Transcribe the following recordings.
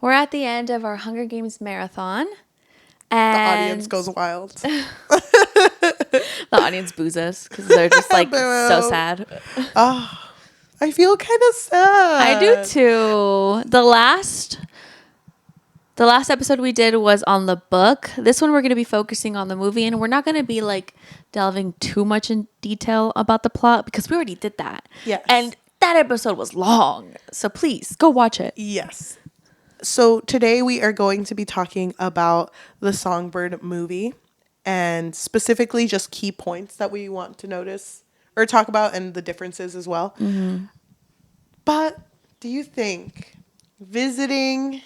We're at the end of our Hunger Games marathon. And the audience goes wild. The audience boos us because they're just like so sad. Oh, I feel kind of sad. I do too. The last episode we did was on the book. This one we're going to be focusing on the movie, and we're not going to be like delving too much in detail about the plot because we already did that. Yes. And that episode was long. So please go watch it. Yes. So today we are going to be talking about the Songbird movie and specifically just key points that we want to notice or talk about and the differences as well. Mm-hmm. But do you think visiting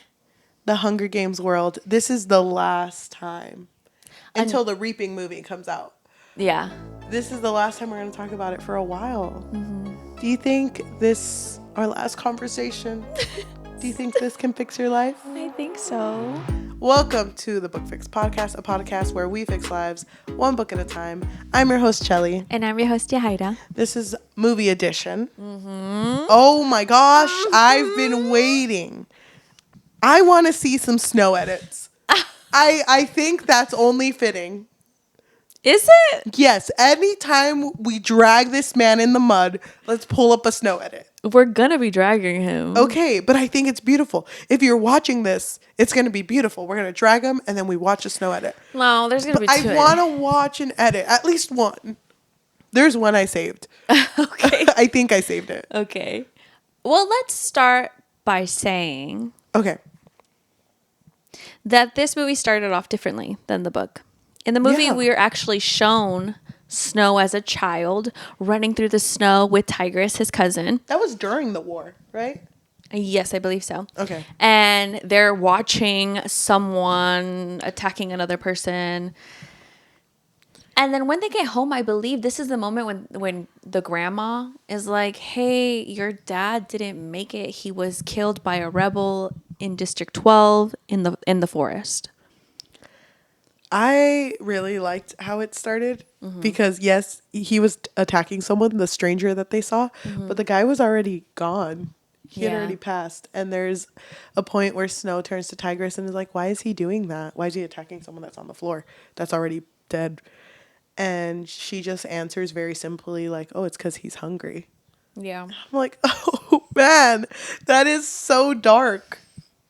the Hunger Games world, this is the last time until the Reaping movie comes out? Yeah. This is the last time we're going to talk about it for a while. Mm-hmm. Do you think this, our last conversation... Do you think this can fix your life? I think so. Welcome to the Book Fix Podcast, a podcast where we fix lives one book at a time. I'm your host, Cheli. And I'm your host, Yajaira. This is movie edition. Mm-hmm. Oh my gosh, I've been waiting. I want to see some snow edits. I think that's only fitting. Is it? Yes, anytime we drag this man in the mud, let's pull up a snow edit. We're going to be dragging him. Okay, but I think it's beautiful. If you're watching this, it's going to be beautiful. We're going to drag him, and then we watch a snow edit. No, there's going to be two. I want to watch an edit. At least one. There's one I saved. Okay. I think I saved it. Okay. Well, let's start by saying... Okay. That this movie started off differently than the book. In the movie, we are actually shown Snow as a child running through the snow with Tigress, his cousin. That was during the war, right? Yes, I believe so. Okay. And they're watching someone attacking another person. And then when they get home, I believe this is the moment when the grandma is like, hey, your dad didn't make it. He was killed by a rebel in District 12 in the forest. I really liked how it started because, yes, he was attacking someone, the stranger that they saw, but the guy was already gone. He had already passed. And there's a point where Snow turns to Tigress and is like, why is he doing that? Why is he attacking someone that's on the floor that's already dead? And she just answers very simply like, oh, it's because he's hungry. Yeah. I'm like, oh, man, that is so dark.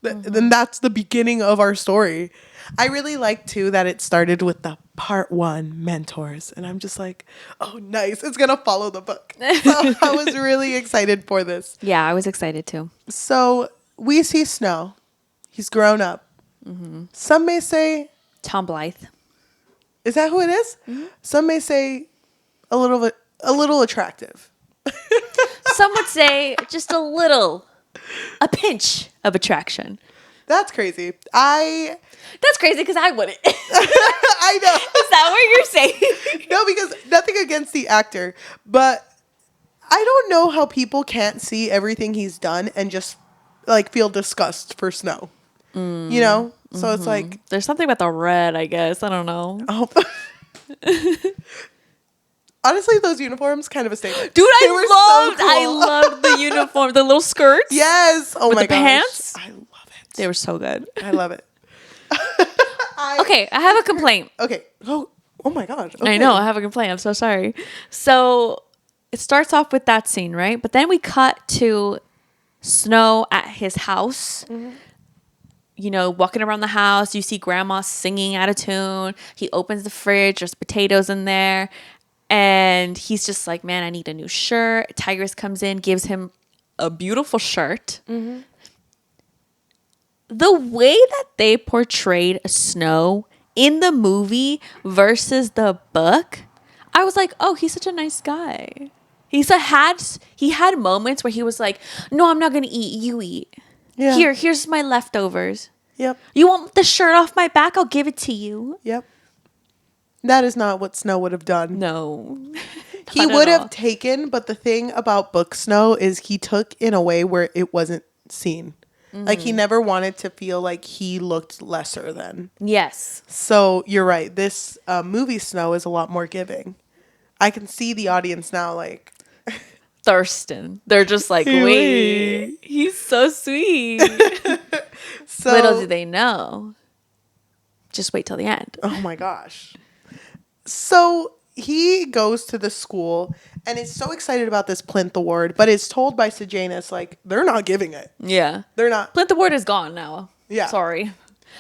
Then that's the beginning of our story. I really like, too, that it started with the part 1 mentors. And I'm just like, oh, nice. It's going to follow the book. So I was really excited for this. Yeah, I was excited, too. So we see Snow. He's grown up. Mm-hmm. Some may say... Tom Blythe. Is that who it is? Mm-hmm. Some may say a little attractive. Some would say just a pinch of attraction. That's crazy. That's crazy because I wouldn't. I know. Is that what you're saying? No, because nothing against the actor, but I don't know how people can't see everything he's done and just like feel disgust for Snow. You know? So it's like... There's something about the red, I guess. I don't know. Oh. Honestly, those uniforms kind of a statement. Dude, I loved the uniform, the little skirts. Yes. Oh my gosh. With the pants. I love it. They were so good. I love it. Okay, I have a complaint. Okay. Oh my gosh. Okay. I know, I have a complaint. I'm so sorry. So it starts off with that scene, right? But then we cut to Snow at his house. Mm-hmm. You know, walking around the house. You see Grandma singing out of tune. He opens the fridge. There's potatoes in there. And he's just like, man, I need a new shirt. Tigress comes in, gives him a beautiful shirt. Mm-hmm. The way that they portrayed Snow in the movie versus the book, I was like, oh, he's such a nice guy. He had moments where he was like, no, I'm not going to eat. You eat. Yeah. Here's my leftovers. Yep. You want the shirt off my back? I'll give it to you. Yep. That is not what Snow would have done. No. He would have taken, but the thing about book Snow is he took in a way where it wasn't seen. Mm-hmm. Like he never wanted to feel like he looked lesser than. Yes. So you're right. This movie Snow is a lot more giving. I can see the audience now like... Thurston. They're just like, wait, he's so sweet. So little do they know. Just wait till the end. oh my gosh. So he goes to the school and is so excited about this Plinth Award, but is told by Sejanus, like, they're not giving it. Yeah. They're not. Plinth Award is gone now. Yeah. Sorry.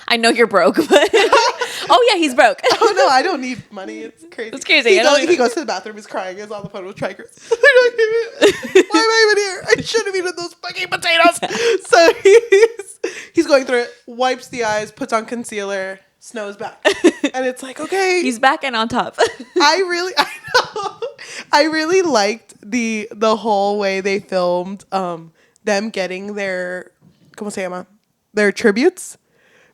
I know you're broke, but oh yeah, he's broke. Oh no, I don't need money. It's crazy. It's crazy. He goes to the bathroom, he's crying, he's on the phone with Trikers. They're not giving it. Why am I even here? I should have eaten those fucking potatoes. So he's going through it, wipes the eyes, puts on concealer, Snow's back. And it's like, okay. He's back and on top. I know. I really liked the whole way they filmed them getting their ¿cómo se llama? Their tributes,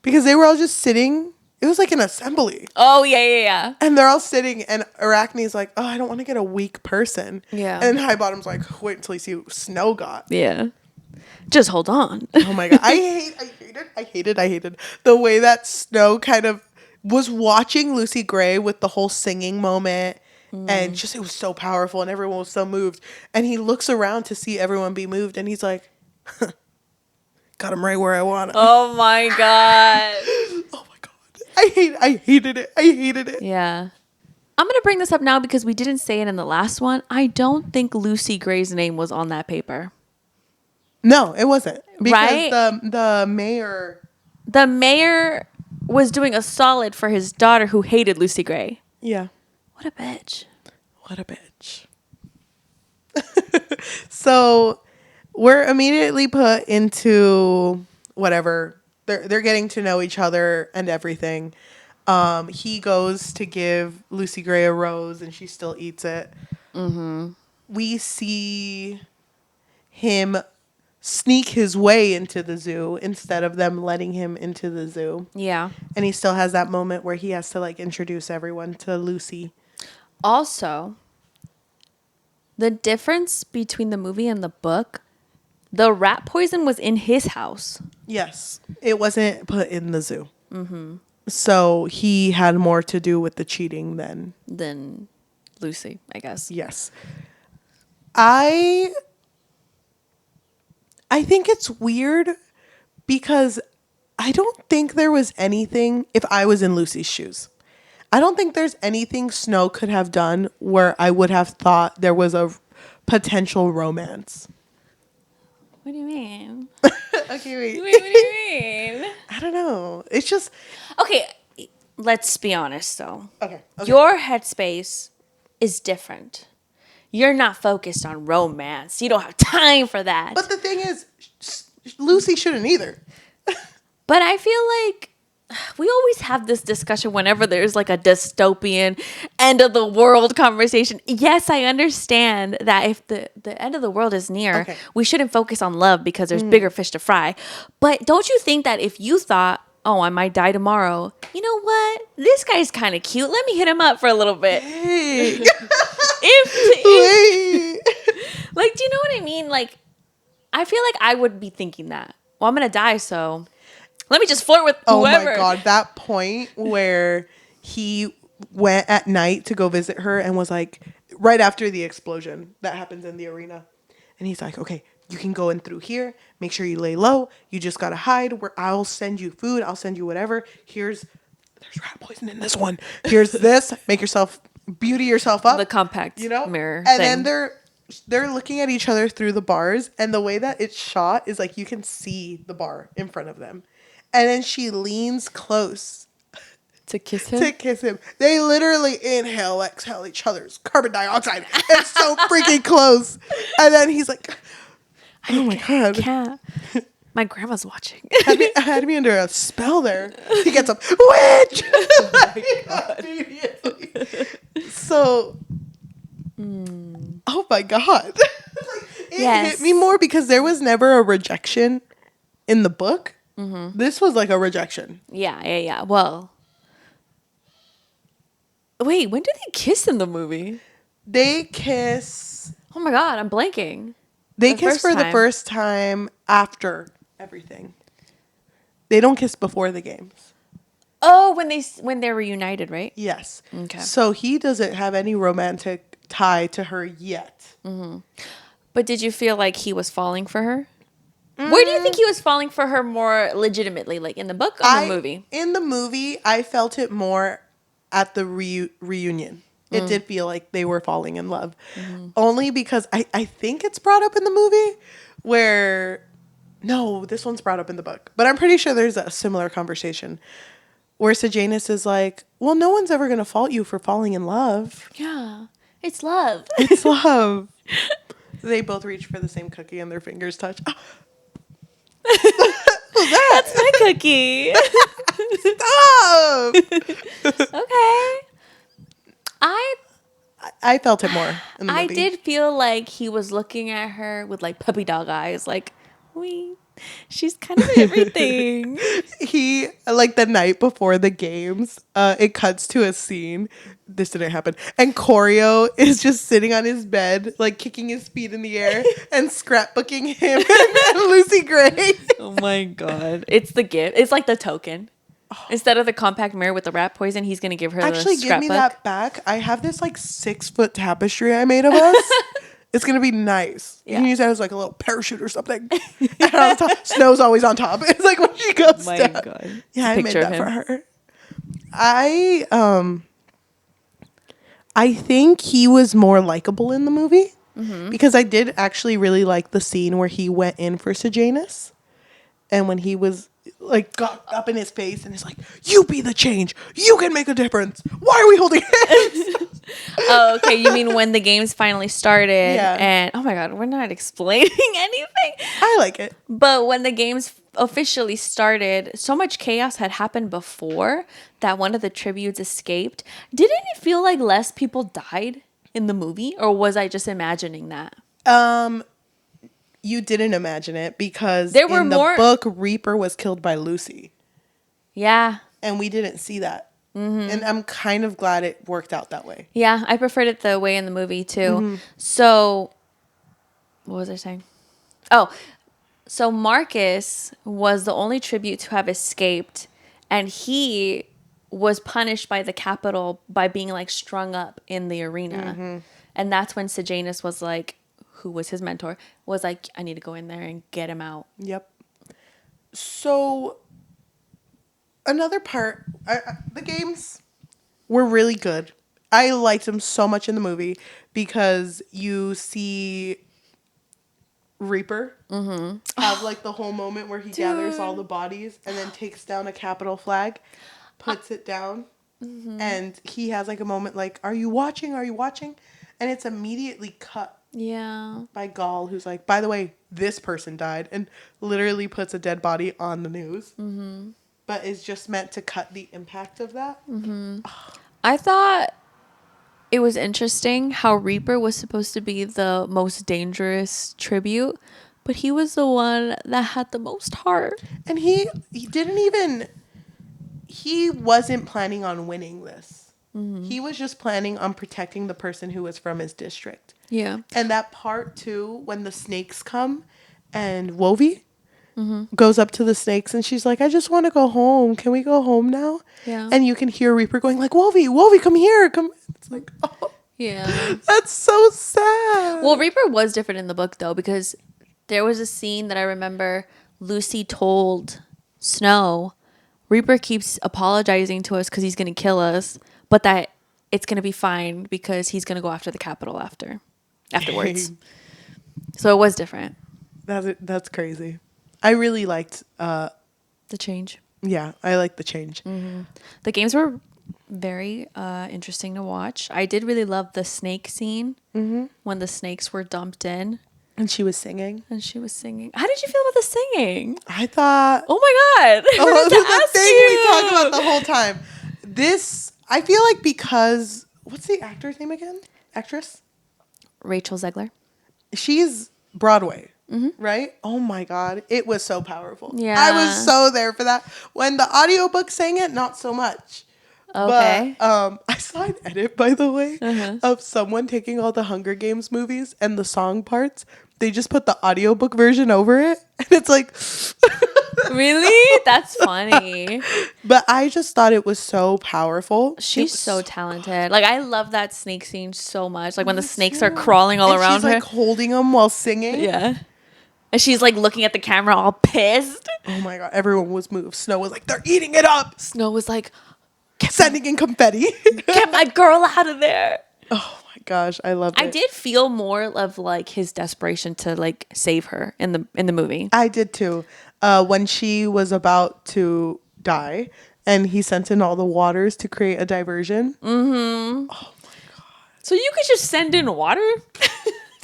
because they were all just sitting. It was like an assembly. Oh yeah. And they're all sitting, and Arachne's like, oh, I don't want to get a weak person. Yeah. And Highbottom's like, wait until you see who Snow got. Yeah. Just hold on. Oh my god. I hated the way that Snow kind of was watching Lucy Gray with the whole singing moment. And just, it was so powerful and everyone was so moved. And he looks around to see everyone be moved and he's like, got him right where I want him. Oh my god. Oh my god. I hated it. Yeah. I'm going to bring this up now because we didn't say it in the last one. I don't think Lucy Gray's name was on that paper. No, it wasn't. Because right? the mayor. The mayor was doing a solid for his daughter who hated Lucy Gray. Yeah. What a bitch. So we're immediately put into whatever. They're getting to know each other and everything. He goes to give Lucy Gray a rose and she still eats it. Mm-hmm. We see him sneak his way into the zoo instead of them letting him into the zoo. Yeah. And he still has that moment where he has to like introduce everyone to Lucy. Also, the difference between the movie and the book, the rat poison was in his house. Yes. It wasn't put in the zoo. Mm-hmm. So he had more to do with the cheating than Lucy, I guess. Yes. I think it's weird because I don't think there was anything, if I was in Lucy's shoes, I don't think there's anything Snow could have done where I would have thought there was a potential romance. What do you mean? Okay, wait. What do you mean? I don't know. It's just... Okay, let's be honest, though. Okay. Your headspace is different. You're not focused on romance. You don't have time for that. But the thing is, Lucy shouldn't either. But I feel like we always have this discussion whenever there's like a dystopian end of the world conversation. Yes, I understand that if the end of the world is near, we shouldn't focus on love because there's bigger fish to fry. But don't you think that if you thought, oh, I might die tomorrow, you know what? This guy's kind of cute. Let me hit him up for a little bit. Hey. Like, do you know what I mean? Like, I feel like I would be thinking that. Well, I'm going to die, so let me just flirt with whoever. Oh my God, that point where he went at night to go visit her and was like, right after the explosion that happens in the arena. And he's like, okay, you can go in through here. Make sure you lay low. You just got to hide where I'll send you food. I'll send you whatever. There's rat poison in this one. Here's this. Beauty yourself up. The compact mirror And thing. then they're looking at each other through the bars. And the way that it's shot is like you can see the bar in front of them. And then she leans close to kiss him. They literally inhale, exhale each other's carbon dioxide. It's so freaking close. And then he's like, oh my God. Can't. My grandma's watching. had me under a spell there. He gets up, witch! Oh my God. So, oh my God. It hit me more because there was never a rejection in the book. Mm-hmm. This was like a rejection. Yeah. Well, wait, when did they kiss in the movie? They kiss. Oh my God, I'm blanking. They kiss for the first time after everything. They don't kiss before the games. Oh, when they're reunited, right? Yes. Okay. So he doesn't have any romantic tie to her yet. Mm-hmm. But did you feel like he was falling for her? Where do you think he was falling for her more legitimately, like in the book or the movie? In the movie, I felt it more at the reunion. It did feel like they were falling in love. Only because I think it's brought up in the movie where... No, this one's brought up in the book. But I'm pretty sure there's a similar conversation where Sejanus is like, well, no one's ever going to fault you for falling in love. Yeah. It's love. It's love. They both reach for the same cookie and their fingers touch. Oh. That's my cookie. Stop! Okay. I felt it more in the movie. I did feel like he was looking at her with like puppy dog eyes, like, she's kind of everything. He, like the night before the games, it cuts to a scene. This didn't happen. And Corio is just sitting on his bed, like kicking his feet in the air and scrapbooking him and Lucy Gray. Oh my God. It's the gift. It's like the token. Instead of the compact mirror with the rat poison, he's going to give her Actually, the scrapbook. give me that back. I have this like 6-foot tapestry I made of us. It's going to be nice. You can use that as like a little parachute or something. And on top, Snow's always on top. It's like when she goes down. God. Yeah, I made that for her. I think he was more likable in the movie because I did actually really like the scene where he went in for Sejanus. And when he was like got up in his face and is like, you be the change. You can make a difference. Why are we holding hands? Oh, okay. You mean when the games finally started? Yeah. And oh my God, we're not explaining anything. I like it. But when the games officially started, so much chaos had happened before that one of the tributes escaped. Didn't it feel like less people died in the movie? Or was I just imagining that? You didn't imagine it because there were in the book, Reaper was killed by Lucy. Yeah. And we didn't see that. And I'm kind of glad it worked out that way. Yeah, I preferred it the way in the movie too. So, what was I saying? Oh, so Marcus was the only tribute to have escaped, and he was punished by the Capitol by being like strung up in the arena. And that's when Sejanus was like, who was his mentor, was like, I need to go in there and get him out. Yep. So, another part, the games were really good. I liked them so much in the movie because you see Reaper have like the whole moment where he gathers all the bodies and then takes down a Capitol flag, puts it down, and he has like a moment like, are you watching? Are you watching? And it's immediately cut. Yeah. By Gaul, who's like, by the way, this person died, and literally puts a dead body on the news. But is just meant to cut the impact of that. I thought it was interesting how Reaper was supposed to be the most dangerous tribute, but he was the one that had the most heart. And he didn't even... He wasn't planning on winning this. He was just planning on protecting the person who was from his district. Yeah. And that part, too, when the snakes come and Wovi goes up to the snakes and she's like, I just want to go home. Can we go home now? Yeah. And you can hear Reaper going like, Wovi, come here. Come. It's like, oh. Yeah. That's so sad. Well, Reaper was different in the book, though, because there was a scene that I remember Lucy told Snow, Reaper keeps apologizing to us because he's going to kill us, but that it's going to be fine because he's going to go after the Capitol afterwards. So it was different. That's crazy. I really liked the change. Yeah, I liked the change. The games were very interesting to watch. I did really love the snake scene when the snakes were dumped in. And she was singing. How did you feel about the singing? I thought... Oh my God. The thing we talked about the whole time. I feel like because... What's the actor's name again? Actress? Rachel Zegler. She's Broadway, right? Oh my God. It was so powerful. Yeah. I was so there for that. When the audiobook sang it, not so much. Okay. But I saw an edit, by the way, of someone taking all the Hunger Games movies and the song parts. They just put the audiobook version over it. And it's like... Really? That's funny. But I just thought it was so powerful. She's so talented. Like, I love that snake scene so much. Like, when the snakes are crawling all around she's her. Like holding them while singing. Yeah. And she's like looking at the camera all pissed. Oh my god, everyone was moved. Snow was like, they're eating it up. Snow was like, Sending in confetti. get my girl out of there. Oh my gosh, I loved it. I did feel more of like his desperation to like save her in the movie. I did too. When she was about to die and he sent in all the waters to create a diversion. Mm-hmm. Oh my god. So you could just send in water?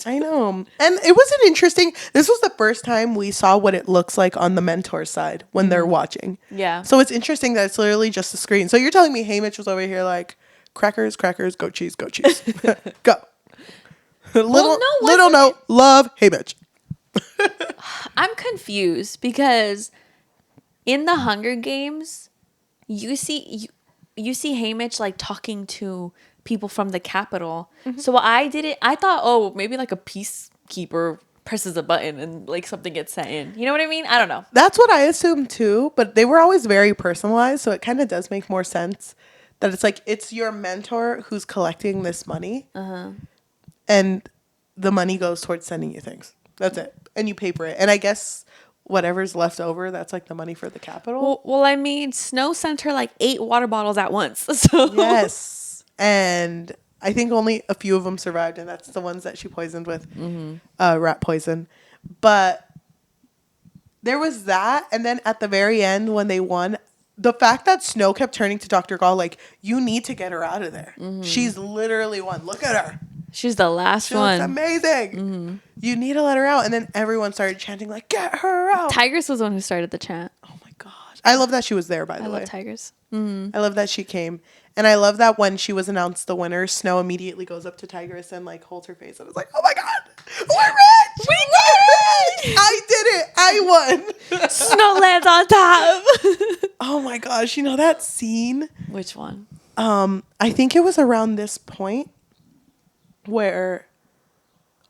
I know. And it was an interesting, this was the first time we saw what it looks like on the mentor side when they're watching. Yeah. So it's interesting that it's literally just a screen. So you're telling me Haymitch was over here like, crackers, crackers, goat cheese, go. Little note, love Haymitch. I'm confused because in the Hunger Games, you see Haymitch like talking to people from the Capitol. Mm-hmm. So I thought, oh, maybe like a peacekeeper presses a button and like something gets sent in. You know what I mean? I don't know. That's what I assumed too, but they were always very personalized, so it kind of does make more sense that it's like it's your mentor who's collecting this money. Uh-huh. And the money goes towards sending you things. That's it. And you pay for it. And I guess whatever's left over, that's like the money for the Capitol. Well, I mean, Snow sent her like 8 water bottles at once. So yes. And I think only a few of them survived, and that's the ones that she poisoned with rat poison. But there was that. And then at the very end, when they won, the fact that Snow kept turning to Dr. Gall, like, you need to get her out of there. Mm-hmm. She's literally won. Look at her. She's the last one. She's amazing. Mm-hmm. You need to let her out. And then everyone started chanting, like, get her out. Tigress was the one who started the chant. Oh, my gosh. I love that she was there, by the way. I love Tigress. Mm-hmm. I love that she came. And I love that when she was announced the winner, Snow immediately goes up to Tigress and, like, holds her face. And it's like, oh, my God. We're rich. We're rich. I did it. I won. Snow lands on top. Oh, my gosh. You know that scene? Which one? I think it was around this point where,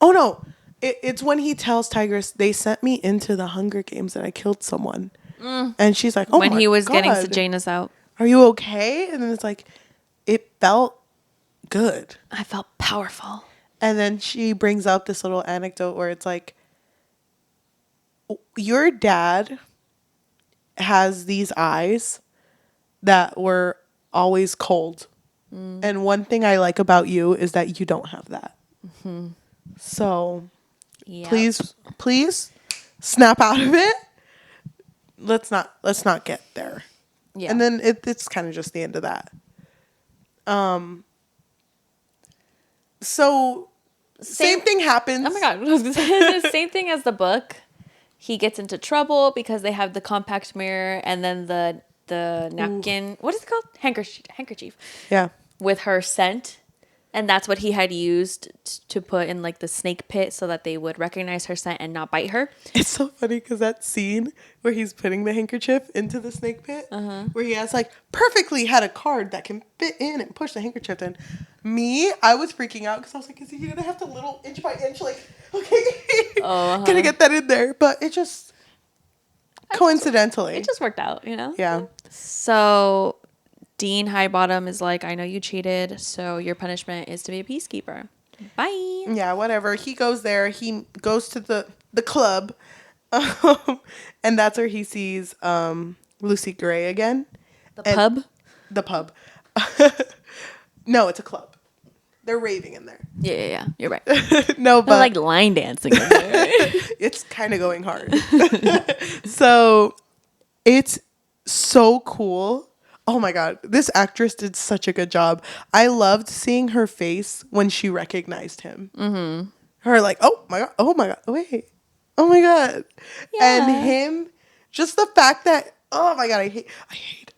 oh no, it's when he tells Tigress, they sent me into the Hunger Games and I killed someone. And she's like, oh my God. When he was getting Sejanus out. Are you okay? And then it's like, it felt good. I felt powerful. And then she brings up this little anecdote where it's like, your dad has these eyes that were always cold. And one thing I like about you is that you don't have that. Mm-hmm. So please snap out of it. Let's not get there. Yeah. And then it's kind of just the end of that. So same thing happens. Oh my God. I was gonna say the same thing as the book. He gets into trouble because they have the compact mirror and then the napkin. Ooh. What is it called? Handkerchief. Yeah. With her scent. And that's what he had used to put in like the snake pit so that they would recognize her scent and not bite her. It's so funny because that scene where he's putting the handkerchief into the snake pit, where he has like perfectly had a card that can fit in and push the handkerchief in. I was freaking out because I was like, is he going to have to little inch by inch, like, okay, gonna get that in there. But it just, coincidentally. It just worked out, you know? Yeah. So Dean Highbottom is like, I know you cheated, so your punishment is to be a peacekeeper. Bye. Yeah, whatever. He goes there. He goes to the club, and that's where he sees Lucy Gray again. Pub? The pub. No, it's a club. They're raving in there. Yeah. You're right. No, but they're like line dancing in there. It's kind of going hard. So it's so cool. Oh my God, this actress did such a good job. I loved seeing her face when she recognized him. Mm-hmm. Her like, oh my God, wait, oh my God. Yeah. And him, just the fact that, oh my God, I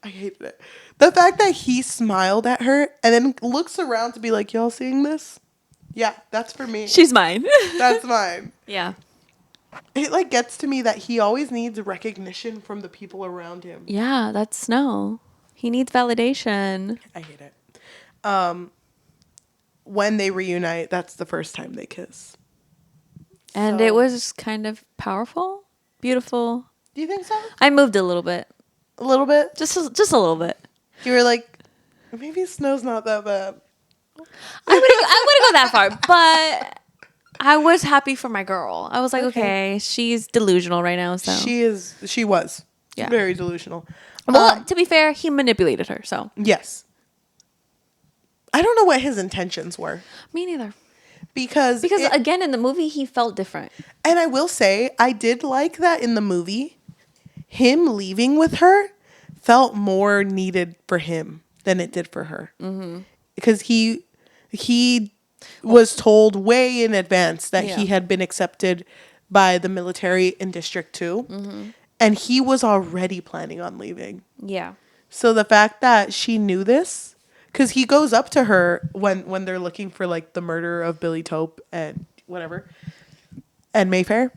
hated it. The fact that he smiled at her and then looks around to be like, y'all seeing this? Yeah, that's for me. She's mine. That's mine. Yeah. It like gets to me that he always needs recognition from the people around him. Yeah, that's Snow. He needs validation. I hate it. When they reunite, that's the first time they kiss. And it was kind of powerful, beautiful. Do you think so? I moved a little bit. A little bit? Just a little bit. You were like, maybe Snow's not that bad. I wouldn't go that far, but I was happy for my girl. I was like, okay, she's delusional right now. So She was. Yeah. Very delusional. Well, to be fair, he manipulated her. So Yes. I don't know what his intentions were. me neither. Because Again, in the movie, he felt different. And I will say, I did like that in the movie. Him leaving with her felt more needed for him than it did for her. Mm-hmm. Because he was told way in advance that he had been accepted by the military in District 2. Mm-hmm. And he was already planning on leaving. Yeah. So the fact that she knew this, because he goes up to her when they're looking for like the murder of Billy Tope and whatever, and Mayfair,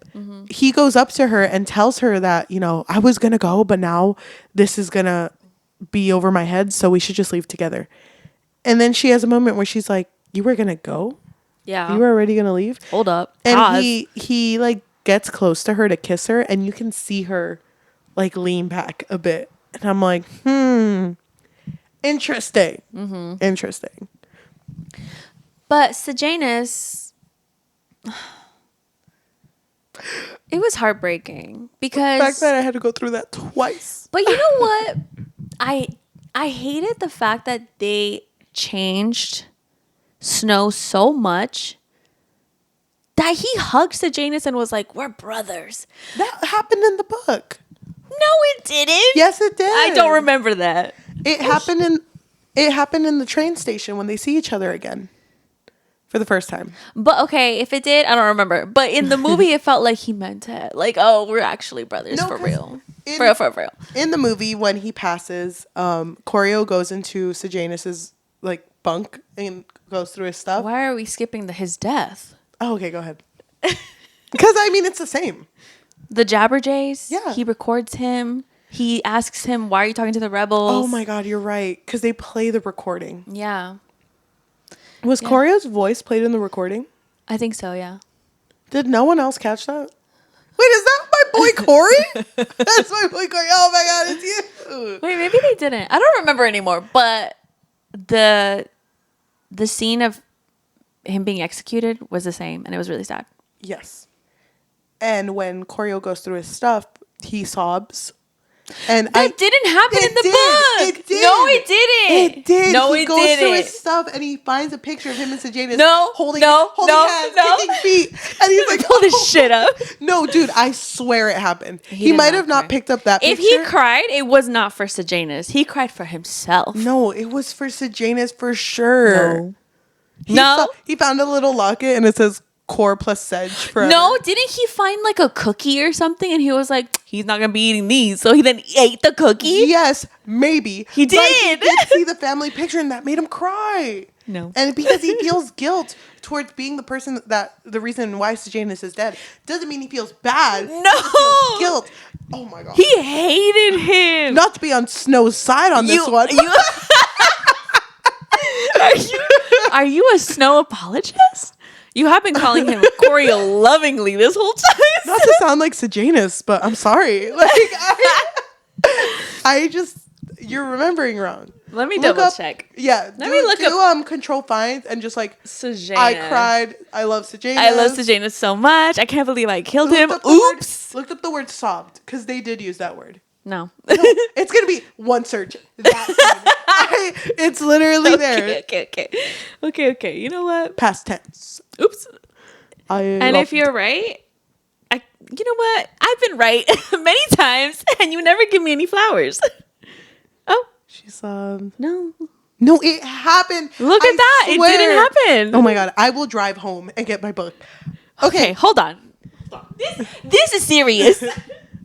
he goes up to her and tells her that, you know, I was going to go, but now this is going to be over my head. So we should just leave together. And then she has a moment where she's like, you were going to go? Yeah. You were already going to leave? Hold up. And Pause. he like gets close to her to kiss her, and you can see her like lean back a bit. And I'm like, interesting. Mm-hmm. Interesting. But Sejanus, it was heartbreaking because The fact that I had to go through that twice. But you know what? I hated the fact that they changed Snow so much that he hugged Sejanus and was like, "We're brothers." That happened in the book. No, it didn't. Yes, it did. I don't remember that. It happened in the train station when they see each other again for the first time. But okay, if it did, I don't remember. But in the movie, it felt like he meant it. Like, oh, we're actually brothers for real. For real. In the movie, when he passes, Corio goes into Sejanus's like bunk and goes through his stuff. Why are we skipping his death? Oh, okay, go ahead. Because I mean, it's the same. The Jabberjays. Yeah. He records him. He asks him, "Why are you talking to the rebels?" Oh my God, you're right. Because they play the recording. Yeah. Was Corio's voice played in the recording? I think so, yeah. Did no one else catch that? Wait, is that my boy Corey? That's my boy Corey. Oh my God, it's you. Wait, maybe they didn't. I don't remember anymore. But the scene of him being executed was the same, and it was really sad. Yes. And when Corio goes through his stuff, he sobs. And that didn't happen in the book. It did. No, it didn't. It did. No, he goes through his stuff and he finds a picture of him and Sejanus holding hands, kicking feet. And he's like, pull this shit up. No, dude, I swear it happened. He might have not picked up that picture. If he cried, it was not for Sejanus. He cried for himself. No, it was for Sejanus for sure. No. He found a little locket and it says Core plus Sedge forever. No, didn't he find like a cookie or something? And he was like, he's not going to be eating these. So he then ate the cookie? Yes, maybe. He did. But he did see the family picture and that made him cry. No. And because he feels guilt towards being the person that the reason why Sejanus is dead doesn't mean he feels bad. No. He feels guilt. Oh my God. He hated him. Not to be on Snow's side on this one. Are you a Snow apologist? You have been calling him Corio lovingly this whole time. Not to sound like Sejanus, but I'm sorry. Like I just you're remembering wrong. Let me double check. Yeah, Let me look up control finds and just like Sejanus. I cried. I love Sejanus. I love Sejanus so much. I can't believe I killed him. Oops. Looked up the word sobbed because they did use that word. No. It's gonna be one search. It's literally there. Okay. You know what? Past tense. Oops. And if you're right, you know what? I've been right many times, and you never give me any flowers. Oh, she's no, it happened. Look at that! Swear. It didn't happen. Oh my God! I will drive home and get my book. Okay, hold on. This is serious.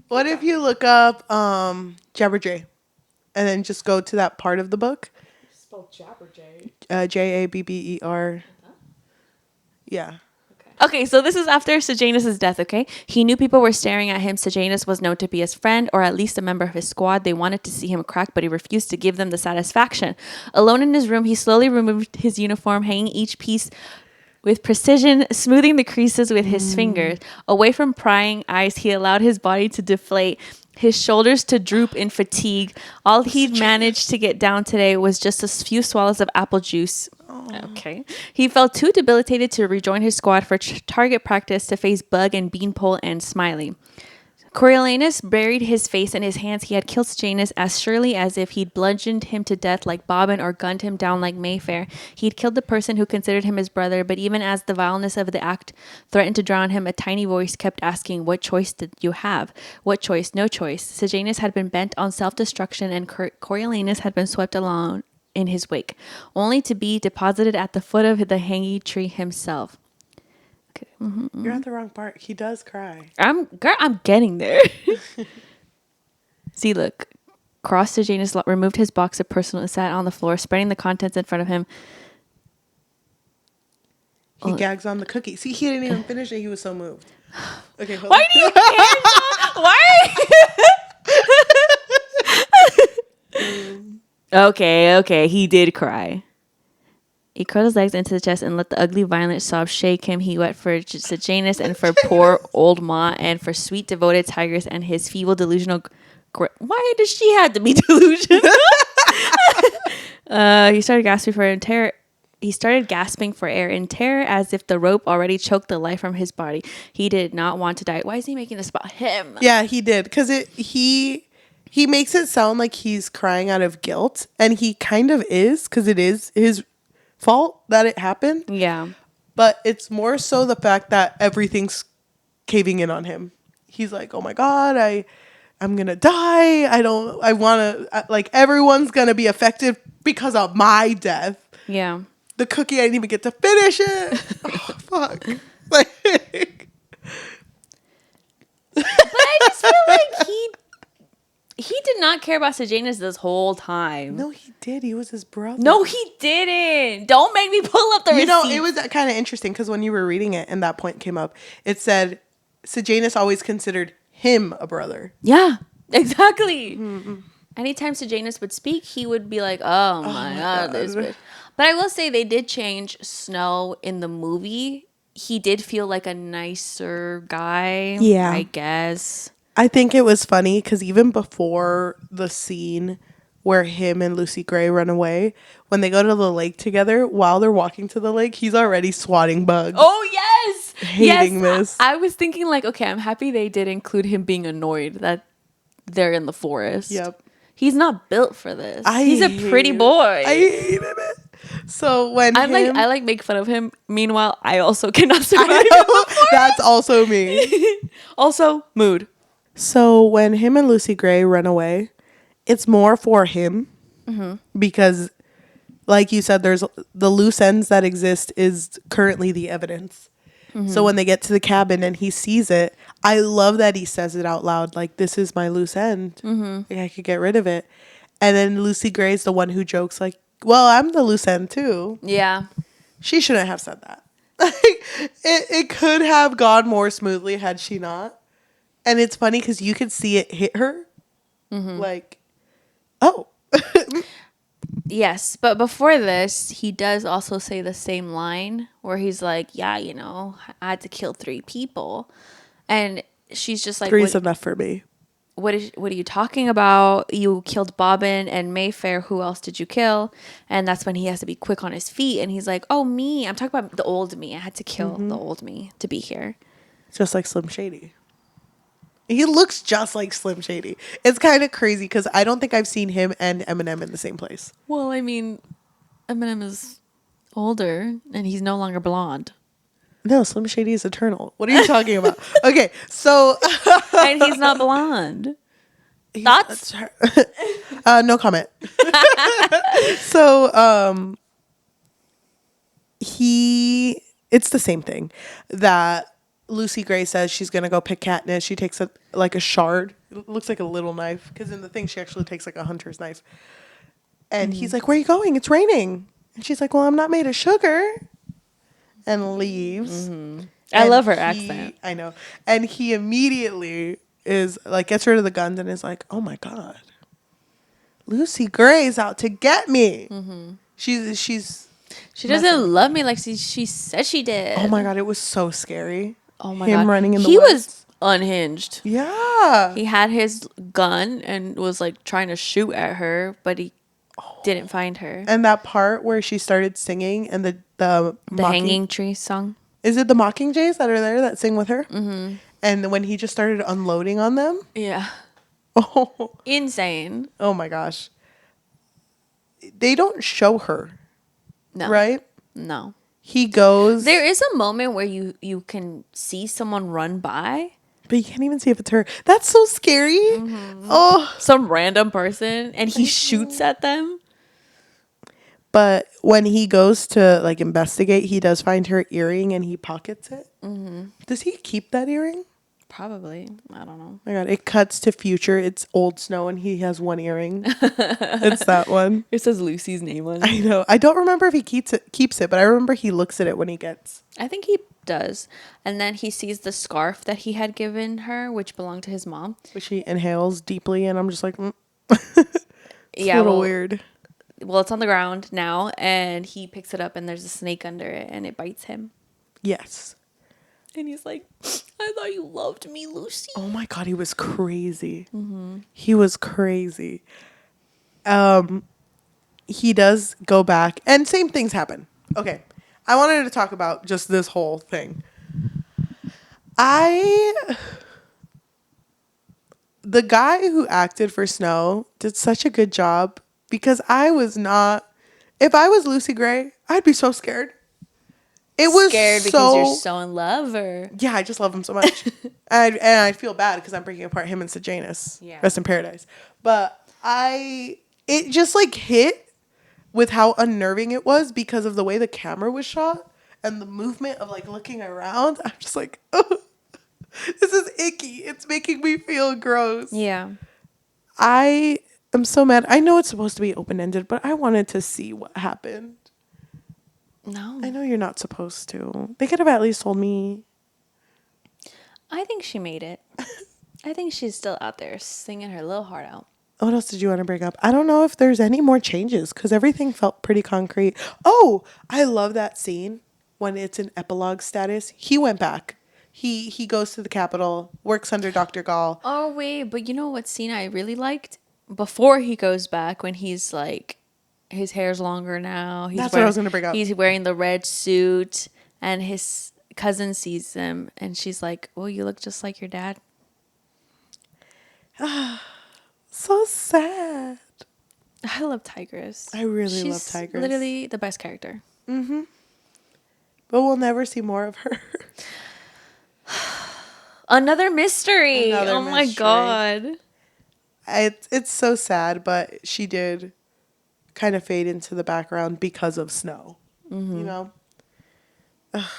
What if you look up Jabberjay, and then just go to that part of the book? Spell Jabberjay. Jabber. Yeah. Okay, so this is after Sejanus' death, okay? He knew people were staring at him. Sejanus was known to be his friend, or at least a member of his squad. They wanted to see him crack, but he refused to give them the satisfaction. Alone in his room, he slowly removed his uniform, hanging each piece with precision, smoothing the creases with his fingers. Away from prying eyes, he allowed his body to deflate, his shoulders to droop in fatigue. All he'd managed to get down today was just a few swallows of apple juice. Okay. He felt too debilitated to rejoin his squad for target practice to face Bug and Beanpole and Smiley. Coriolanus buried his face in his hands. He had killed Sejanus as surely as if he'd bludgeoned him to death like Bobbin or gunned him down like Mayfair. He'd killed the person who considered him his brother, but even as the vileness of the act threatened to drown him, a tiny voice kept asking, "What choice did you have? What choice? No choice." Sejanus had been bent on self-destruction, and Coriolanus had been swept along in his wake, only to be deposited at the foot of the hanging tree himself. Okay. Mm-hmm. You're at the wrong part. He does cry. I'm getting there. See, look. Crossed Sejanus, removed his box of personal, and sat on the floor, spreading the contents in front of him. He gags on the cookie. See, he didn't even finish it. He was so moved. Okay, hold Why on. do you care? Why? Okay. He did cry. He curled his legs into the chest and let the ugly, violent sobs shake him. He wept for Sejanus and for poor old Ma and for sweet, devoted Tigris and his feeble, delusional... Why does she have to be delusional? He started gasping for terror. He started gasping for air in terror as if the rope already choked the life from his body. He did not want to die. Why is he making this about him? Yeah, he did. Because he makes it sound like he's crying out of guilt. And he kind of is, because it is his fault that it happened. Yeah. But it's more so the fact that everything's caving in on him. He's like, oh my God, I'm going to die. I want to, like, everyone's going to be affected because of my death. Yeah. The cookie, I didn't even get to finish it. Oh, fuck. Like, but I just feel like he did not care about Sejanus this whole time. no, he did. He was his brother. No, he didn't. Don't make me pull up the receipt. You know, it was kind of interesting because when you were reading it and that point came up, it said Sejanus always considered him a brother. Yeah, exactly. Mm-hmm. Anytime Sejanus would speak, he would be like, oh my God, this bitch. But I will say they did change Snow in the movie. He did feel like a nicer guy. Yeah. I guess. I think it was funny because even before the scene where him and Lucy Gray run away, when they go to the lake together, while they're walking to the lake, he's already swatting bugs. Oh, yes. Hating this. I was thinking like, okay, I'm happy they did include him being annoyed that they're in the forest. Yep. He's not built for this. He's a pretty boy. I hated it. So when I like make fun of him. Meanwhile, I also cannot survive. That's also me. Also, mood. So when him and Lucy Gray run away, it's more for him because, like you said, there's the loose ends that exist is currently the evidence. So when they get to the cabin and he sees it, I love that he says it out loud, like, this is my loose end. Like, I could get rid of it. And then Lucy Gray's the one who jokes like, well, I'm the loose end too. Yeah. She shouldn't have said that. Like, it could have gone more smoothly had she not. And it's funny because you could see it hit her. Like, oh. Yes, but before this, he does also say the same line where he's like, yeah, you know, I had to kill 3 people. And she's just like, 3's enough for me. What are you talking about? You killed Bobbin and Mayfair. Who else did you kill? And that's when he has to be quick on his feet. And he's like, oh, me. I'm talking about the old me. I had to kill the old me to be here. Just like Slim Shady. He looks just like Slim Shady. It's kind of crazy because I don't think I've seen him and Eminem in the same place. Well, I mean, Eminem is older and he's no longer blonde. No, Slim Shady is eternal. What are you talking about? Okay, so... and he's not blonde. Thoughts? No comment. So, it's the same thing that Lucy Gray says she's going to go pick Katniss. She takes a shard. It looks like a little knife because in the thing she actually takes like a hunter's knife. And he's like, where are you going? It's raining. And she's like, well, I'm not made of sugar. And leaves. I love her accent. I know. And he immediately is like, gets rid of the guns and is like, oh my God, Lucy Gray's out to get me. She doesn't love me like she said she did. Oh my God, it was so scary. Oh my God. Him running in the woods. He woods. was unhinged. Yeah. He had his gun and was like trying to shoot at her, but he didn't find her. And that part where she started singing and the Hanging tree song. Is it the Mockingjays that are there that sing with her? Mm-hmm. And when he just started unloading on them. Yeah. Oh. Insane. Oh my gosh. They don't show her. No. Right? No. He goes. There is a moment where you can see someone run by. But you can't even see if it's her. That's so scary. Mm-hmm. Oh. Some random person and he shoots at them. But when he goes to like investigate, he does find her earring and he pockets it. Mm-hmm. Does he keep that earring? Probably. I don't know. Oh my God, it cuts to future. It's old Snow and he has one earring. It's that one. It says Lucy's name on it. I know. I don't remember if he keeps it, but I remember he looks at it when he gets. I think he does. And then he sees the scarf that he had given her, which belonged to his mom. Which he inhales deeply, and I'm just like, it's a little weird. Well, it's on the ground now, and he picks it up, and there's a snake under it, and it bites him. Yes. And he's like, I thought you loved me, Lucy. Oh my God, he was crazy. Mm-hmm. He was crazy. He does go back, and same things happen. Okay. I wanted to talk about just this whole thing. The guy who acted for Snow did such a good job because I was not, if I was Lucy Gray, I'd be so scared. It was scared because you're so in love, or yeah, I just love him so much, and I feel bad because I'm breaking apart him and Sejanus. Yeah. Rest in paradise. But it just like hit with how unnerving it was because of the way the camera was shot and the movement of like looking around. I'm just like, oh, this is icky. It's making me feel gross. Yeah. I am so mad. I know it's supposed to be open ended, but I wanted to see what happened. No. I know you're not supposed to. They could have at least told me. I think she made it. I think she's still out there singing her little heart out. What else did you want to bring up? I don't know if there's any more changes because everything felt pretty concrete. Oh, I love that scene when it's in epilogue status. He went back. He goes to the Capitol, works under Dr. Gall. Oh, wait. But you know what scene I really liked? Before he goes back, when he's like, his hair's longer now. That's what I was going to bring up. He's wearing the red suit, and his cousin sees him, and she's like, "Oh, you look just like your dad." So sad. I love Tigress. I really love She's Tigress. literally the best character. Mm-hmm. But we'll never see more of her. Another mystery. Another my mystery. God. It's so sad, but she did kind of fade into the background because of Snow. Mm-hmm. You know? Ugh,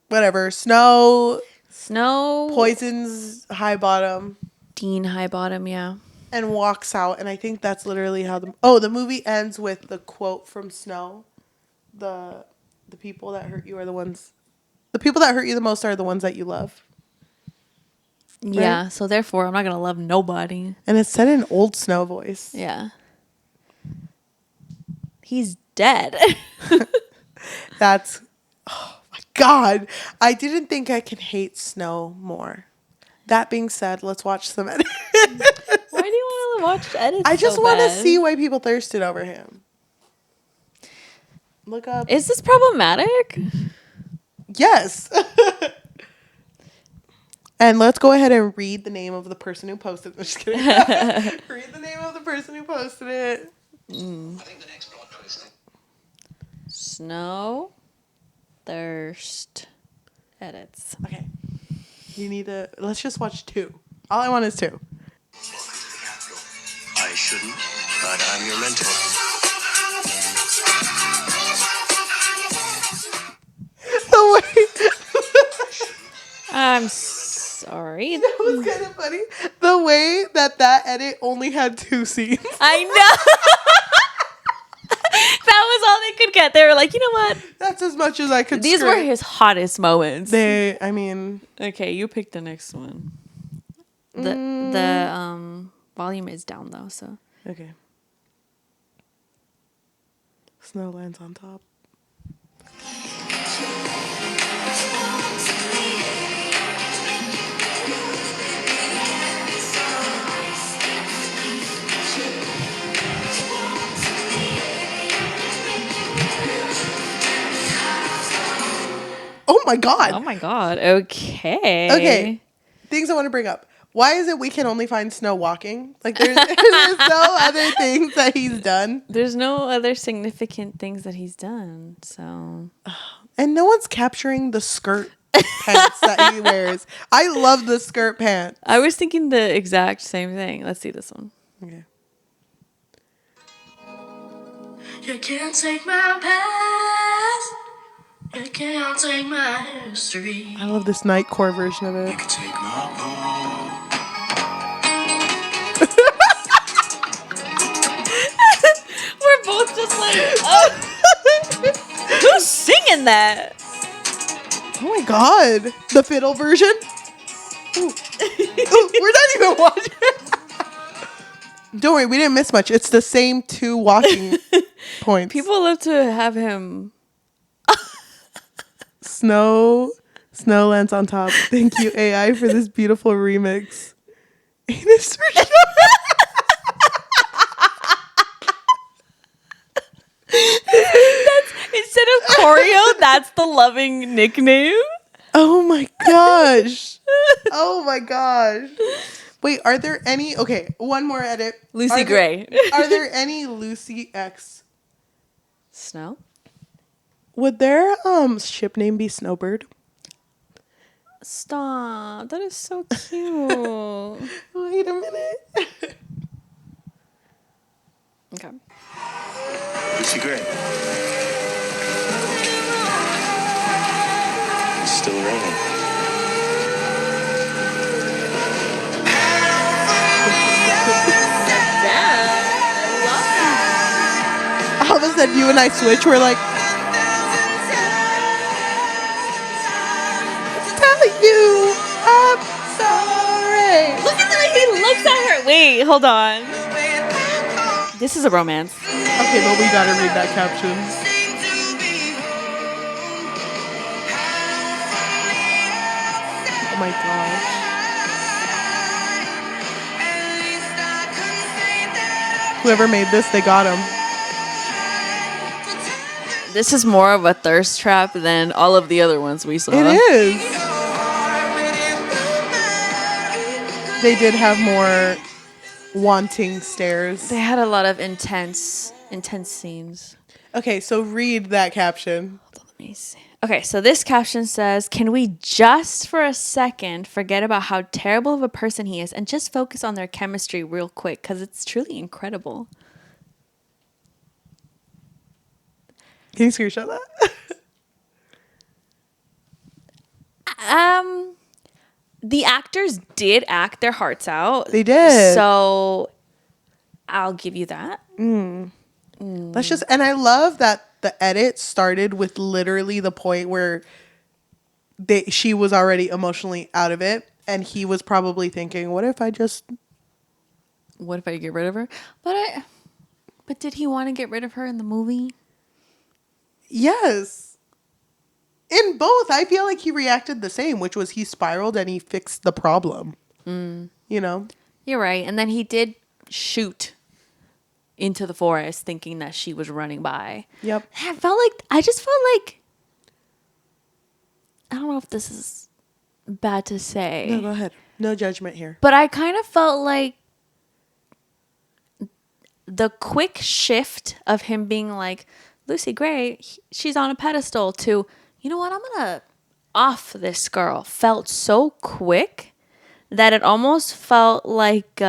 whatever. Snow poisons Highbottom. Dean Highbottom, yeah. And walks out. And I think that's literally how the movie ends with the quote from Snow. The people that hurt you are the ones. The people that hurt you the most are the ones that you love. Yeah, right? so therefore I'm not going to love nobody. And it's said in old Snow voice. Yeah. He's dead. That's, oh my God. I didn't think I can hate Snow more. That being said, let's watch some edits. Why do you want to watch edits? I just so want to bad? see why people thirsted over him. Look up. Is this problematic? Yes. And let's go ahead and read the name of the person who posted it. I'm just kidding. Read the name of the person who posted it. I think the next plot twist. Snow Thirst edits. Okay. You need to. Let's just watch 2. All I want is 2. I shouldn't, but I'm your mentor. The way. I'm sorry. That was kind of funny. The way that edit only had 2 scenes. I know. That was all they could get. They were like, you know what? That's as much as I could. These were his hottest moments. I mean. Okay, you pick the next one. The volume is down though, so. Okay. Snow lands on top. Oh my god. Oh my god. Okay. Okay. Things I want to bring up. Why is it we can only find Snow walking? Like there's no other things that he's done. There's no other significant things that he's done. So And no one's capturing the skirt pants that he wears. I love the skirt pants. I was thinking the exact same thing. Let's see this one. Okay. You can't take my past. You can't take my history. I love this nightcore version of You it. can take my home. We're both just like, who's singing that? Oh my god. The fiddle version? Ooh. Ooh, we're not even watching. Don't worry, we didn't miss much. It's the same 2 walking points. People love to have him. Snow lands on top. Thank you, AI, for this beautiful remix. Anus for sure. Instead of Coreo, that's the loving nickname. Oh my gosh. Oh my gosh. Wait, are there any? Okay, one more edit. Lucy Gray. Are there any Lucy X? Snow? Would their ship name be Snowbird? Stop. That is so cute. Wait a minute. Okay. Lucy Gray. It's still raining. All of a sudden, you and I switch. We're like, tell you I'm sorry. Look at the way he looks at her. Wait, hold on. This is a romance. Okay, but we gotta read that caption. Oh my gosh. Whoever made this, they got him. This is more of a thirst trap than all of the other ones we saw. It is. They did have more wanting stares. They had a lot of intense scenes. Okay, so read that caption. Let me see. Okay, so this caption says, "Can we just for a second forget about how terrible of a person he is and just focus on their chemistry real quick because it's truly incredible." Can you screenshot that? The actors did act their hearts out. They did. So I'll give you that. Let's just, and I love that the edit started with literally the point where she was already emotionally out of it, and he was probably thinking, "What if I just?" What if I get rid of her? But did he want to get rid of her in the movie? Yes. In both, I feel like he reacted the same, which was he spiraled and he fixed the problem. You know? You're right. And then he did shoot into the forest thinking that she was running by. Yep. I just felt like, I don't know if this is bad to say. No, go ahead. No judgment here. But I kind of felt like the quick shift of him being like, Lucy Gray, she's on a pedestal, to, you know what, I'm going to off this girl, felt so quick that it almost felt like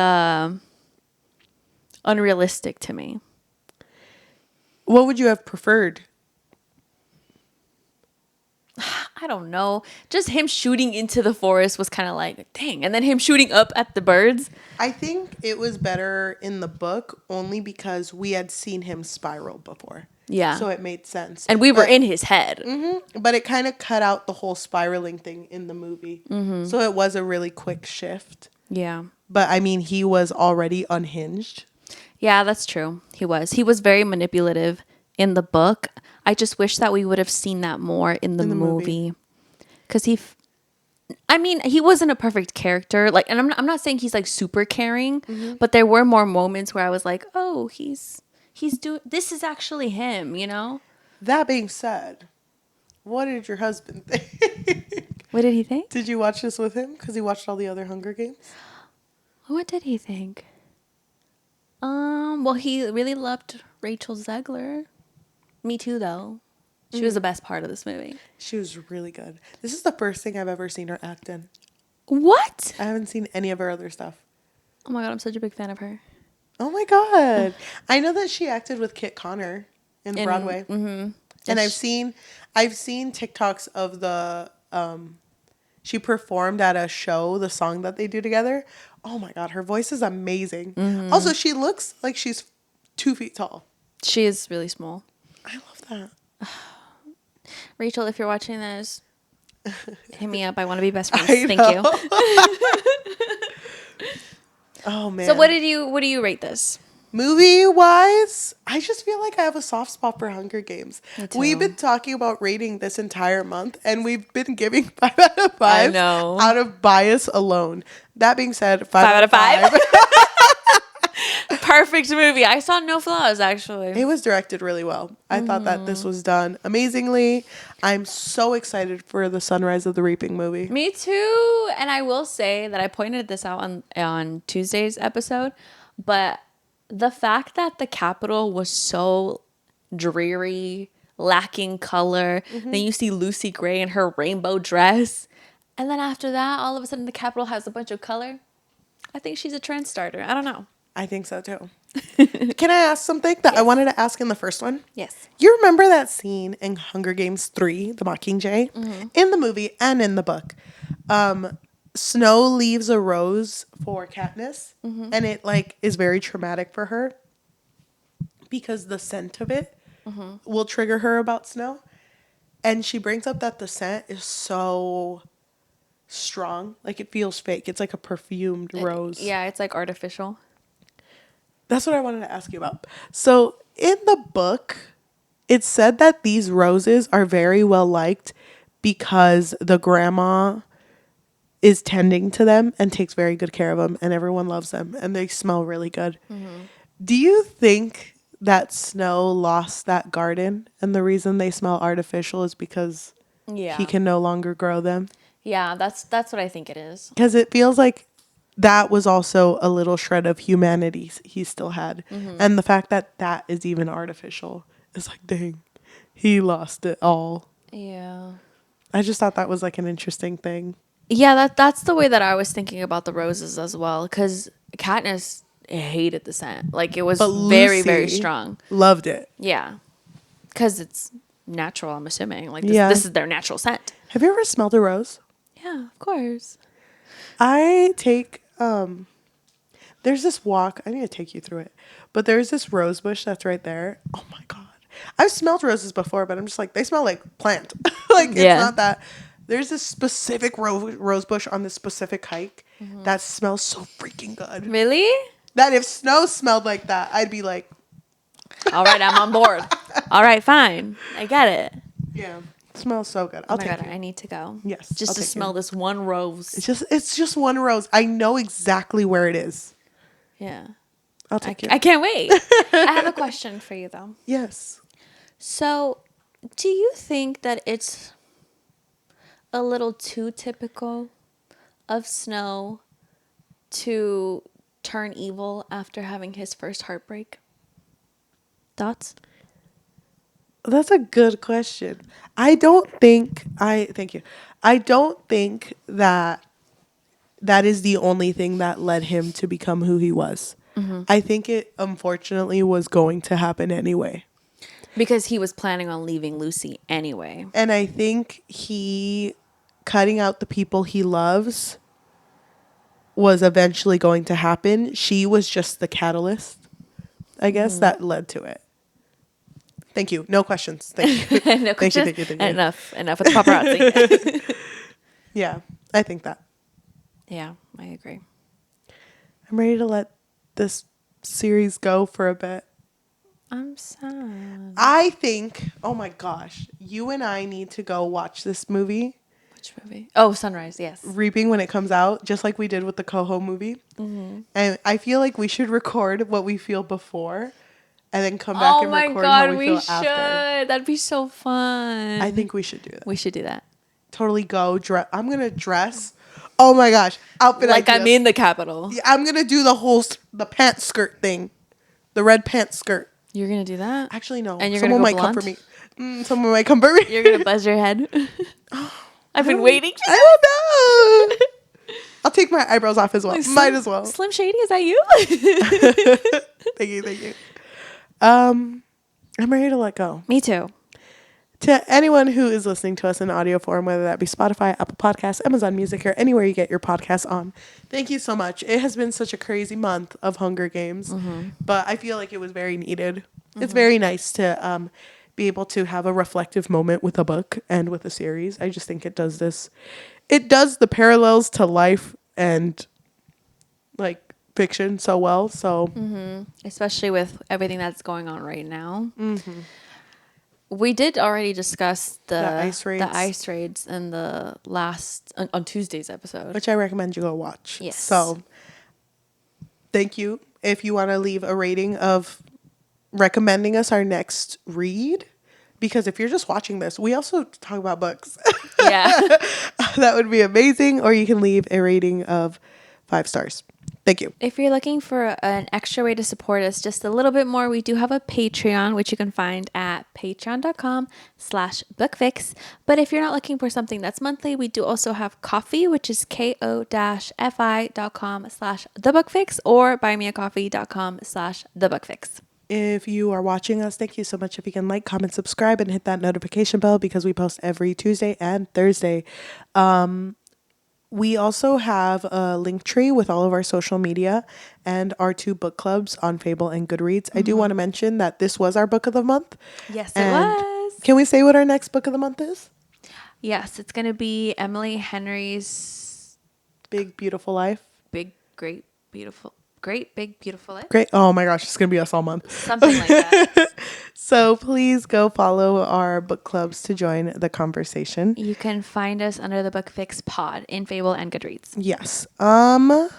unrealistic to me. What would you have preferred? I don't know. Just him shooting into the forest was kind of like, dang. And then him shooting up at the birds. I think it was better in the book only because we had seen him spiral before. Yeah. So it made sense. And we were in his head. Mm-hmm, but it kind of cut out the whole spiraling thing in the movie. Mm-hmm. So it was a really quick shift. Yeah. But I mean, he was already unhinged. Yeah, that's true. He was. He was very manipulative in the book. I just wish that we would have seen that more in the movie. Because he wasn't a perfect character. Like, and I'm not saying he's like super caring, but there were more moments where I was like, oh, he's doing, this is actually him, you know? That being said, What did your husband think? What did he think? Did you watch this with him? Because he watched all the other Hunger Games. What did he think? Well, he really loved Rachel Zegler. Me too, though. She was the best part of this movie. She was really good. This is the first thing I've ever seen her act in. What? I haven't seen any of her other stuff. Oh my god, I'm such a big fan of her. Oh my god. I know that she acted with Kit Connor in Broadway. Mm-hmm. And I've seen TikToks of the she performed at a show, the song that they do together. Oh my god, her voice is amazing. Mm-hmm. Also, she looks like she's 2 feet tall. She is really small. I love that. Rachel, if you're watching this, hit me up. I want to be best friends. I Thank know. you. Oh man. So what do you rate this? Movie wise, I just feel like I have a soft spot for Hunger Games. Me too. We've been talking about rating this entire month, and we've been giving 5 out of 5 I know. out of bias alone. That being said, 5 5 out of 5. Perfect movie. I saw no flaws, actually. It was directed really well. I thought that this was done amazingly. I'm so excited for the Sunrise of the Reaping movie. Me too. And I will say that I pointed this out on Tuesday's episode, but the fact that the Capitol was so dreary, lacking color, then you see Lucy Gray in her rainbow dress, and then after that, all of a sudden the Capitol has a bunch of color. I think she's a trend starter. I don't know. I think so too. Can I ask something that I wanted to ask in the first one? Yes. You remember that scene in Hunger Games 3, The Mockingjay? In the movie and in the book. Snow leaves a rose for Katniss, and it like is very traumatic for her because the scent of it will trigger her about Snow. And she brings up that the scent is so strong. Like it feels fake. It's like a perfumed rose. Yeah, it's like artificial. That's what I wanted to ask you about. So in the book, it said that these roses are very well liked because the grandma is tending to them and takes very good care of them, and everyone loves them, and they smell really good. Do you think that Snow lost that garden, and the reason they smell artificial is because he can no longer grow them? Yeah, that's what I think it is. Because it feels like that was also a little shred of humanity he still had. And the fact that that is even artificial is like, dang, he lost it all. Yeah. I just thought that was like an interesting thing. Yeah, that's the way that I was thinking about the roses as well. Because Katniss hated the scent. Like, it was very, very Lucy strong. Loved it. Yeah. Because it's natural, I'm assuming. Like, Yeah. this is their natural scent. Have you ever smelled a rose? Yeah, of course. I take, there's this walk, I need to take you through it, but there's this rose bush that's right there. Oh my God. I've smelled roses before, but I'm just like, they smell like plant. Like, it's Yeah. not that. There's this specific rose bush on this specific hike that smells so freaking good. Really? That if Snow smelled like that, I'd be like, All right, I'm on board. All right, fine. I get it. yeah, it smells so good. Oh I'll my take God, you. I need to go. Yes, Just I'll to take smell you. this one rose. It's just one rose. I know exactly where it is. Yeah. I'll take you. I can't wait. I have a question for you, though. Yes. So, do you think that it's a little too typical of Snow to turn evil after having his first heartbreak? Thoughts? That's a good question. Thank you. I don't think that is the only thing that led him to become who he was. I think it unfortunately was going to happen anyway. Because he was planning on leaving Lucy anyway. And I think he cutting out the people he loves was eventually going to happen. She was just the catalyst, I guess, that led to it. Thank you. No questions. Thank you. No Thank you. questions? Enough with the paparazzi. Yeah, I think that. Yeah, I agree. I'm ready to let this series go for a bit. I'm sad. I think, oh my gosh, you and I need to go watch this movie, Which movie? Oh, Sunrise, yes. Reaping, when it comes out, just like we did with the Coho movie. And I feel like we should record what we feel before and then come back and record how we feel should. after. That'd be so fun. I think we should do that. we should do that. Totally go. I'm going to dress. Oh my gosh. Outfit Like ideas. I'm in the Capitol. Yeah, I'm going to do the whole, the pants skirt thing. The red pants skirt. You're going to do that? Actually, no. And you're Someone gonna might go come for me. Someone might come for me. You're going to buzz your head? I've been waiting. I don't know. I'll take my eyebrows off as well. Might as well. Slim Shady, is that you? Thank you. I'm ready to let go. Me too. To anyone who is listening to us in audio form, whether that be Spotify, Apple Podcasts, Amazon Music, or anywhere you get your podcasts on, thank you so much. It has been such a crazy month of Hunger Games, but I feel like it was very needed. It's very nice to be able to have a reflective moment with a book and with a series. I just think it does this. It does the parallels to life and like fiction so well. So Especially with everything that's going on right now. We did already discuss the ice raids in the last on Tuesday's episode, which I recommend you go watch. Yes. So thank you. If you want to leave a rating of recommending us our next read, because if you're just watching this, we also talk about books. Yeah. That would be amazing. Or you can leave a rating of 5 stars. Thank you. If you're looking for an extra way to support us just a little bit more, we do have a Patreon, which you can find at patreon.com/bookfix. But if you're not looking for something that's monthly, we do also have Ko-fi, which is ko-fi.com/thebookfix or buymeacoffee.com/thebookfix. If you are watching us, thank you so much. If you can like, comment, subscribe, and hit that notification bell because we post every Tuesday and Thursday. We also have a link tree with all of our social media and our 2 book clubs on Fable and Goodreads. I do want to mention that this was our book of the month. Yes, And it was. Can we say what our next book of the month is? Yes, it's going to be Emily Henry's Big Beautiful Life. Great, Big, Beautiful Life. Great. Oh my gosh, it's going to be us all month. Something like that. So please go follow our book clubs to join the conversation. You can find us under the Book Fix pod in Fable and Goodreads. Yes. Oh,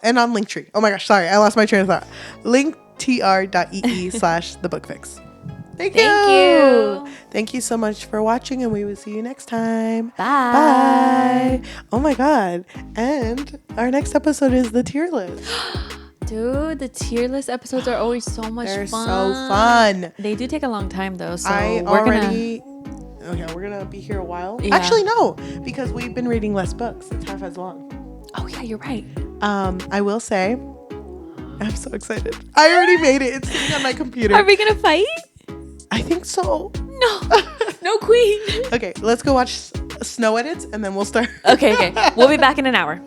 and on Linktree. Oh my gosh, sorry. I lost my train of thought. linktr.ee/thebookfix. Thank you. Thank you so much for watching, and we will see you next time. Bye. Bye. Oh my God. And our next episode is the tier list. Dude, the tier list episodes are always so much They're fun. so fun. They do take a long time though, so we're gonna be here a while. Yeah. Actually, no, because we've been reading less books. It's half as long. Oh yeah, you're right. I will say, I'm so excited. I already made it. It's sitting on my computer. Are we gonna fight? I think so. No. No queen. Okay, let's go watch Snow Edits and then we'll start. Okay. We'll be back in an hour.